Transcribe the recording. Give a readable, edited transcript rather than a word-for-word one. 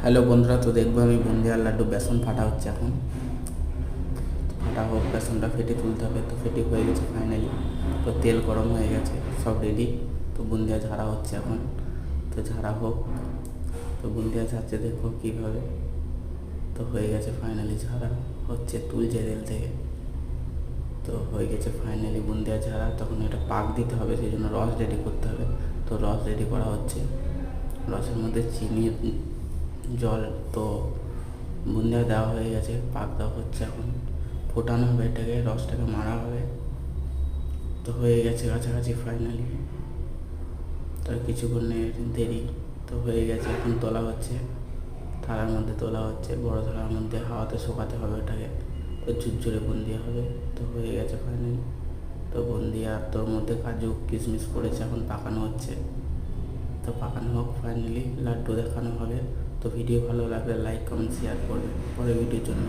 Hello বন্ধুরা, তো দেখবো আমি বুন্দি আর লাড্ডু বেসন ফাটা হচ্ছে এখন। ফাটা হোক, বেসনটা ফেটে তুলতে হবে। তো ফেটে হয়ে গেছে ফাইনালি। তো তেল গরম হয়ে গেছে, সব রেডি। তো বুন্দিয়া ঝাড়া হচ্ছে এখন। তো ঝাড়া হোক। তো বুন্দিয়া ঝাড়ছে, দেখো কীভাবে। তো হয়ে গেছে ফাইনালি ঝাড়া হচ্ছে, তুলছে তেল থেকে। তো হয়ে গেছে ফাইনালি বুন্দিয়া ঝাড়া। তখন এটা পাক দিতে হবে, সেই জন্য রস রেডি করতে হবে। তো রস রেডি করা হচ্ছে, রসের মধ্যে চিনি, জল। তো বুন্দিয়া দেওয়া হয়ে গেছে, পাক দেওয়া হচ্ছে এখন। ফোটানো হবে এটাকে, রসটাকে মারা হবে। তো হয়ে গেছে কাছাকাছি ফাইনালি। তার কিছুক্ষণের দেরি। তো হয়ে গেছে, এখন তোলা হচ্ছে, থালার মধ্যে তোলা হচ্ছে, বড় থালার মধ্যে। হাওয়াতে শুকাতে হবে ওটাকে, তো ঝুরঝুরে বুন্দিয়া হবে। তো হয়ে গেছে ফাইনালি। তো বুন্দিয়া তোর মধ্যে কাজু কিশমিশ পড়েছে, এখন পাকানো হচ্ছে। তো পাকানো হোক, ফাইনালি লাড্ডু দেখানো হবে। তো ভিডিও ভালো লাগলে লাইক কমেন্ট শেয়ার করবে পরের ভিডিওর জন্য।